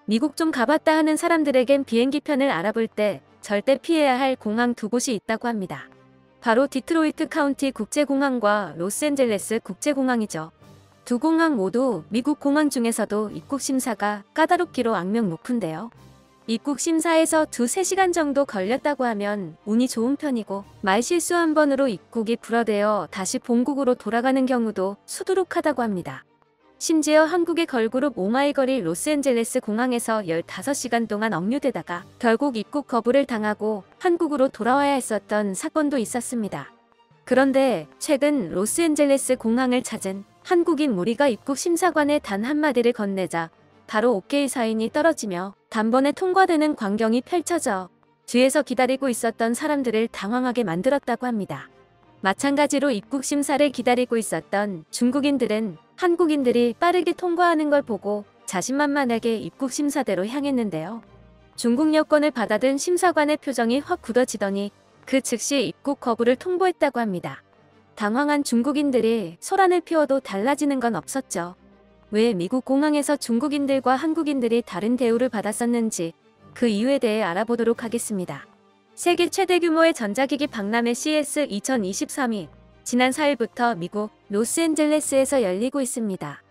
미국 좀 가봤다 하는 사람들에겐 비행기편을 알아볼 때 절대 피해야 할 공항 두 곳이 있다고 합니다. 바로 디트로이트 카운티 국제공항과 로스앤젤레스 국제공항이죠. 두 공항 모두 미국 공항 중에서도 입국 심사가 까다롭기로 악명 높은데요. 입국 심사에서 2~3시간 정도 걸렸다고 하면 운이 좋은 편이고, 말실수 한 번으로 입국이 불어되어 다시 본국으로 돌아가는 경우도 수두룩하다고 합니다. 심지어 한국의 걸그룹 오마이걸이 로스앤젤레스 공항에서 15시간 동안 억류되다가 결국 입국 거부를 당하고 한국으로 돌아와야 했었던 사건도 있었습니다. 그런데 최근 로스앤젤레스 공항을 찾은 한국인 무리가 입국 심사관의 단 한마디를 건네자 바로 오케이 사인이 떨어지며 단번에 통과되는 광경이 펼쳐져 뒤에서 기다리고 있었던 사람들을 당황하게 만들었다고 합니다. 마찬가지로 입국 심사를 기다리고 있었던 중국인들은 한국인들이 빠르게 통과하는 걸 보고 자신만만하게 입국 심사대로 향했는데요. 중국 여권을 받아든 심사관의 표정이 확 굳어지더니 그 즉시 입국 거부를 통보했다고 합니다. 당황한 중국인들이 소란을 피워도 달라지는 건 없었죠. 왜 미국 공항에서 중국인들과 한국인들이 다른 대우를 받았었는지 그 이유에 대해 알아보도록 하겠습니다. 세계 최대 규모의 전자기기 박람회 CES 2023이 지난 4일부터 미국 로스앤젤레스에서 열리고 있습니다.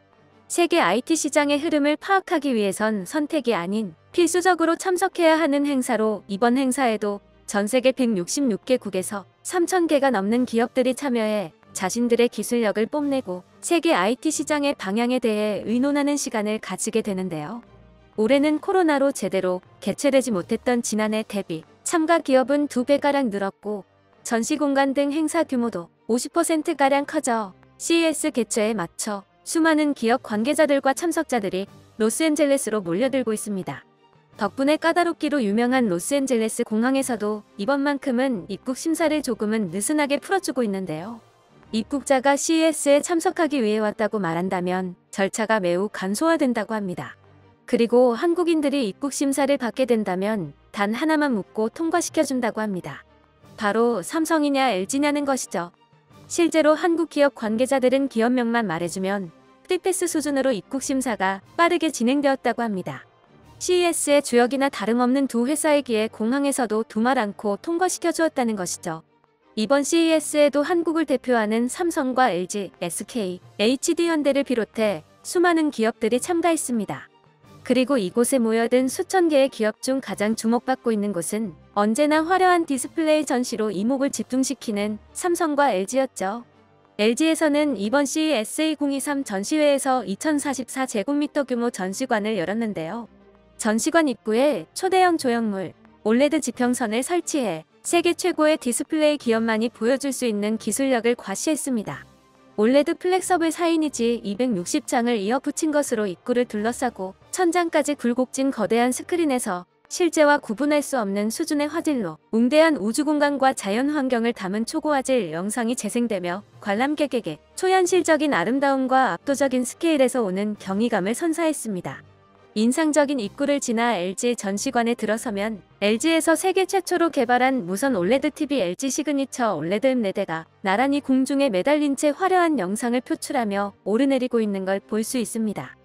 세계 IT 시장의 흐름을 파악하기 위해선 선택이 아닌 필수적으로 참석해야 하는 행사로, 이번 행사에도 전 세계 166개국에서 3,000개가 넘는 기업들이 참여해 자신들의 기술력을 뽐내고 세계 IT 시장의 방향에 대해 의논하는 시간을 가지게 되는데요. 올해는 코로나로 제대로 개최되지 못했던 지난해 대비 참가 기업은 2배가량 늘었고, 전시 공간 등 행사 규모도 50%가량 커져 CES 개최에 맞춰 수많은 기업 관계자들과 참석자들이 로스앤젤레스로 몰려들고 있습니다. 덕분에 까다롭기로 유명한 로스앤젤레스 공항에서도 이번만큼은 입국 심사를 조금은 느슨하게 풀어주고 있는데요. 입국자가 CES에 참석하기 위해 왔다고 말한다면 절차가 매우 간소화된다고 합니다. 그리고 한국인들이 입국 심사를 받게 된다면 단 하나만 묻고 통과시켜준다고 합니다. 바로 삼성이냐 LG냐는 것이죠. 실제로 한국 기업 관계자들은 기업명만 말해주면 프리패스 수준으로 입국 심사가 빠르게 진행되었다고 합니다. CES의 주역이나 다름없는 두 회사이기에 공항에서도 두말 않고 통과시켜주었다는 것이죠. 이번 CES에도 한국을 대표하는 삼성과 LG, SK, HD현대를 비롯해 수많은 기업들이 참가했습니다. 그리고 이곳에 모여든 수천 개의 기업 중 가장 주목받고 있는 곳은 언제나 화려한 디스플레이 전시로 이목을 집중시키는 삼성과 LG였죠. LG에서는 이번 CES 2023 전시회에서 2044제곱미터 규모 전시관을 열었는데요. 전시관 입구에 초대형 조형물, 올레드 지평선을 설치해 세계 최고의 디스플레이 기업만이 보여줄 수 있는 기술력을 과시했습니다. 올레드 플렉서블 4인이지 260장을 이어 붙인 것으로 입구를 둘러싸고 천장까지 굴곡진 거대한 스크린에서 실제와 구분할 수 없는 수준의 화질로 웅대한 우주공간과 자연환경을 담은 초고화질 영상이 재생되며 관람객에게 초현실적인 아름다움과 압도적인 스케일에서 오는 경이감을 선사했습니다. 인상적인 입구를 지나 LG 전시관에 들어서면 LG에서 세계 최초로 개발한 무선 올레드 TV LG 시그니처 올레드 4대가 나란히 공중에 매달린 채 화려한 영상을 표출하며 오르내리고 있는 걸 볼 수 있습니다.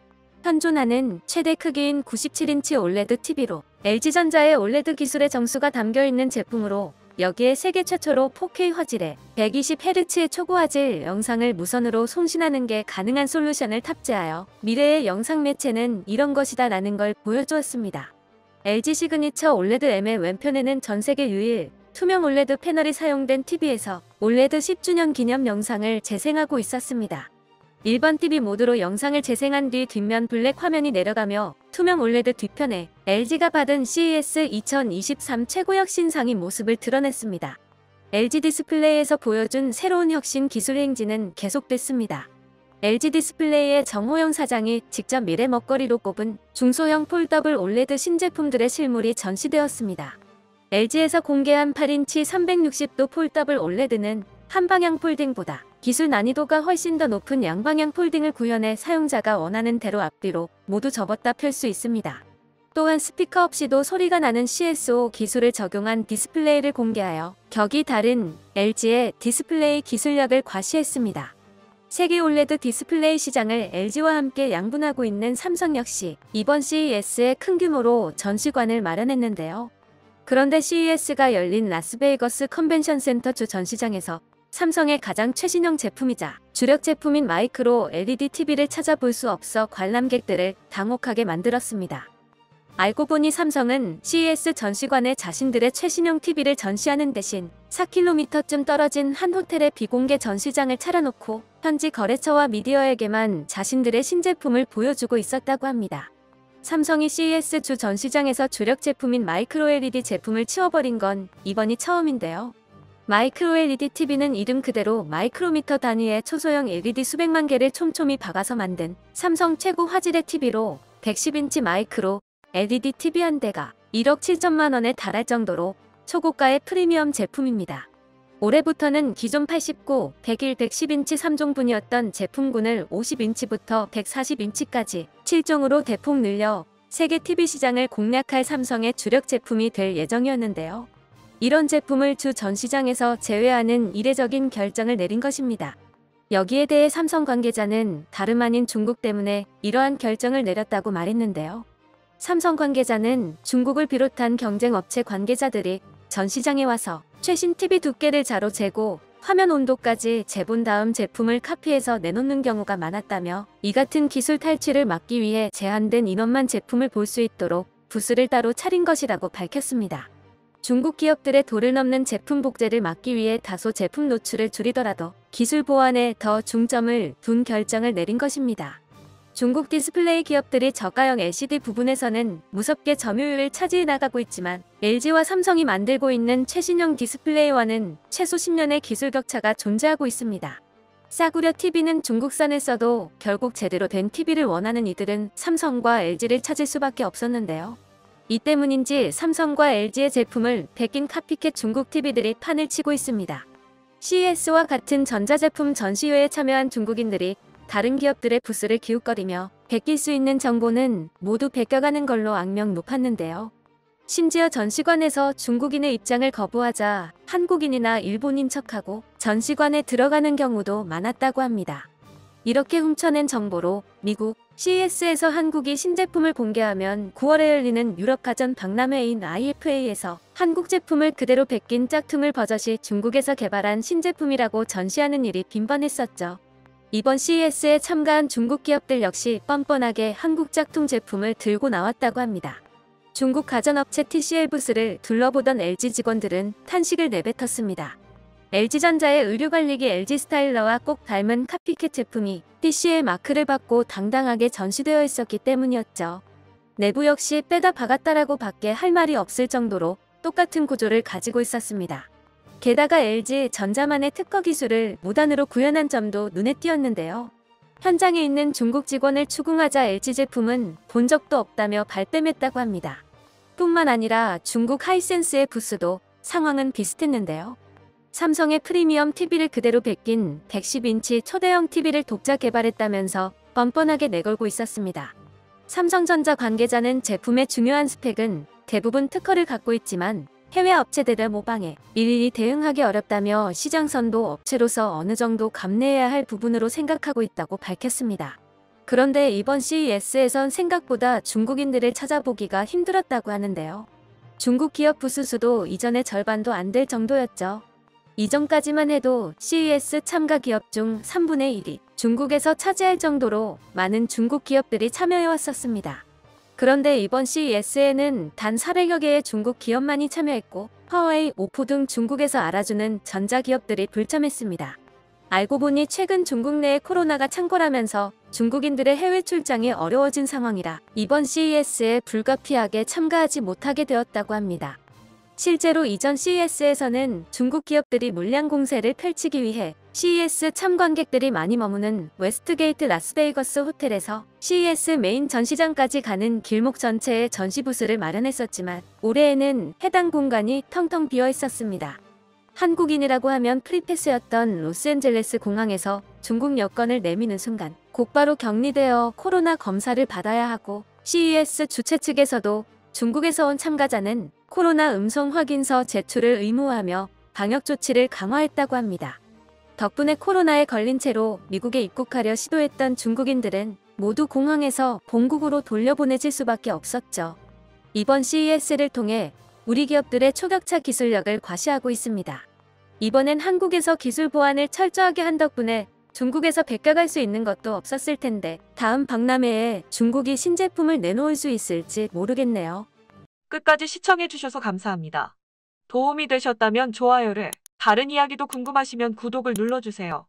현존하는 최대 크기인 97인치 올레드 TV로 LG전자의 올레드 기술의 정수가 담겨있는 제품으로, 여기에 세계 최초로 4K 화질에 120Hz의 초고화질 영상을 무선으로 송신하는 게 가능한 솔루션을 탑재하여 미래의 영상 매체는 이런 것이다 라는 걸 보여주었습니다. LG 시그니처 올레드 M의 왼편에는 전세계 유일 투명 올레드 패널이 사용된 TV에서 올레드 10주년 기념 영상을 재생하고 있었습니다. 일반 TV 모드로 영상을 재생한 뒤 뒷면 블랙 화면이 내려가며 투명 올레드 뒤편에 LG가 받은 CES 2023 최고 혁신 상의 모습을 드러냈습니다. LG 디스플레이에서 보여준 새로운 혁신 기술 행진은 계속됐습니다. LG 디스플레이의 정호영 사장이 직접 미래 먹거리로 꼽은 중소형 폴더블 올레드 신제품들의 실물이 전시되었습니다. LG에서 공개한 8인치 360도 폴더블 올레드는 한방향 폴딩보다 기술 난이도가 훨씬 더 높은 양방향 폴딩을 구현해 사용자가 원하는 대로 앞뒤로 모두 접었다 펼 수 있습니다. 또한 스피커 없이도 소리가 나는 CSO 기술을 적용한 디스플레이를 공개하여 격이 다른 LG의 디스플레이 기술력을 과시했습니다. 세계 올레드 디스플레이 시장을 LG와 함께 양분하고 있는 삼성 역시 이번 CES에 큰 규모로 전시관을 마련했는데요. 그런데 CES가 열린 라스베이거스 컨벤션 센터 주 전시장에서 삼성의 가장 최신형 제품이자 주력 제품인 마이크로 LED TV를 찾아볼 수 없어 관람객들을 당혹하게 만들었습니다. 알고 보니 삼성은 CES 전시관에 자신들의 최신형 TV를 전시하는 대신 4km쯤 떨어진 한 호텔의 비공개 전시장을 차려놓고 현지 거래처와 미디어에게만 자신들의 신제품을 보여주고 있었다고 합니다. 삼성이 CES 주 전시장에서 주력 제품인 마이크로 LED 제품을 치워버린 건 이번이 처음인데요. 마이크로 LED TV는 이름 그대로 마이크로미터 단위의 초소형 LED 수백만 개를 촘촘히 박아서 만든 삼성 최고 화질의 TV로 110인치 마이크로 LED TV 한 대가 1억 7천만 원에 달할 정도로 초고가의 프리미엄 제품입니다. 올해부터는 기존 89, 101, 110인치 3종분이었던 제품군을 50인치부터 140인치까지 7종으로 대폭 늘려 세계 TV 시장을 공략할 삼성의 주력 제품이 될 예정이었는데요. 이런 제품을 주 전시장에서 제외하는 이례적인 결정을 내린 것입니다. 여기에 대해 삼성 관계자는 다름 아닌 중국 때문에 이러한 결정을 내렸다고 말했는데요. 삼성 관계자는 중국을 비롯한 경쟁 업체 관계자들이 전시장에 와서 최신 TV 두께를 자로 재고 화면 온도까지 재본 다음 제품을 카피해서 내놓는 경우가 많았다며 이 같은 기술 탈취를 막기 위해 제한된 인원만 제품을 볼 수 있도록 부스를 따로 차린 것이라고 밝혔습니다. 중국 기업들의 도를 넘는 제품 복제를 막기 위해 다소 제품 노출을 줄이더라도 기술 보완에 더 중점을 둔 결정을 내린 것입니다. 중국 디스플레이 기업들이 저가형 LCD 부분에서는 무섭게 점유율을 차지해 나가고 있지만 LG와 삼성이 만들고 있는 최신형 디스플레이와는 최소 10년의 기술 격차가 존재하고 있습니다. 싸구려 TV는 중국산을 써도 결국 제대로 된 TV를 원하는 이들은 삼성과 LG를 찾을 수밖에 없었는데요. 이 때문인지 삼성과 LG의 제품을 베낀 카피캣 중국 TV들이 판을 치고 있습니다. CES와 같은 전자제품 전시회에 참여한 중국인들이 다른 기업들의 부스를 기웃거리며 베낄 수 있는 정보는 모두 베껴가는 걸로 악명 높았는데요. 심지어 전시관에서 중국인의 입장을 거부하자 한국인이나 일본인 척하고 전시관에 들어가는 경우도 많았다고 합니다. 이렇게 훔쳐낸 정보로 미국 CES에서 한국이 신제품을 공개하면 9월에 열리는 유럽 가전 박람회인 IFA에서 한국 제품을 그대로 베낀 짝퉁을 버젓이 중국에서 개발한 신제품이라고 전시하는 일이 빈번했었죠. 이번 CES에 참가한 중국 기업들 역시 뻔뻔하게 한국 짝퉁 제품을 들고 나왔다고 합니다. 중국 가전업체 TCL 부스를 둘러보던 LG 직원들은 탄식을 내뱉었습니다. LG전자의 의류관리기 LG 스타일러와 꼭 닮은 카피캣 제품이 TCL 마크를 받고 당당하게 전시되어 있었기 때문이었죠. 내부 역시 빼다 박았다라고 밖에 할 말이 없을 정도로 똑같은 구조를 가지고 있었습니다. 게다가 LG전자만의 특허 기술을 무단으로 구현한 점도 눈에 띄었는데요. 현장에 있는 중국 직원을 추궁하자 LG 제품은 본 적도 없다며 발뺌했다고 합니다. 뿐만 아니라 중국 하이센스의 부스도 상황은 비슷했는데요. 삼성의 프리미엄 TV를 그대로 베낀 110인치 초대형 TV를 독자 개발했다면서 뻔뻔하게 내걸고 있었습니다. 삼성전자 관계자는 제품의 중요한 스펙은 대부분 특허를 갖고 있지만 해외 업체들의 모방에 일일이 대응하기 어렵다며 시장선도 업체로서 어느 정도 감내해야 할 부분으로 생각하고 있다고 밝혔습니다. 그런데 이번 CES에선 생각보다 중국인들을 찾아보기가 힘들었다고 하는데요. 중국 기업 부스 수도 이전의 절반도 안 될 정도였죠. 이전까지만 해도 CES 참가 기업 중 3분의 1이 중국에서 차지할 정도로 많은 중국 기업들이 참여해왔었습니다. 그런데 이번 CES에는 단 400여 개의 중국 기업만이 참여했고 화웨이, 오포 등 중국에서 알아주는 전자기업들이 불참했습니다. 알고 보니 최근 중국 내에 코로나가 창궐하면서 중국인들의 해외 출장이 어려워진 상황이라 이번 CES에 불가피하게 참가하지 못하게 되었다고 합니다. 실제로 이전 CES에서는 중국 기업들이 물량 공세를 펼치기 위해 CES 참관객들이 많이 머무는 웨스트게이트 라스베이거스 호텔에서 CES 메인 전시장까지 가는 길목 전체에 전시 부스를 마련했었지만 올해에는 해당 공간이 텅텅 비어 있었습니다. 한국인이라고 하면 프리패스였던 로스앤젤레스 공항에서 중국 여권을 내미는 순간 곧바로 격리되어 코로나 검사를 받아야 하고 CES 주최 측에서도 중국에서 온 참가자는 코로나 음성 확인서 제출을 의무화하며 방역 조치를 강화했다고 합니다. 덕분에 코로나에 걸린 채로 미국에 입국하려 시도했던 중국인들은 모두 공항에서 본국으로 돌려보내질 수밖에 없었죠. 이번 CES를 통해 우리 기업들의 초격차 기술력을 과시하고 있습니다. 이번엔 한국에서 기술 보안을 철저하게 한 덕분에 중국에서 백가갈 수 있는 것도 없었을 텐데 다음 박람회에 중국이 신제품을 내놓을 수 있을지 모르겠네요. 끝까지 시청해주셔서 감사합니다. 도움이 되셨다면 좋아요를, 다른 이야기도 궁금하시면 구독을 눌러주세요.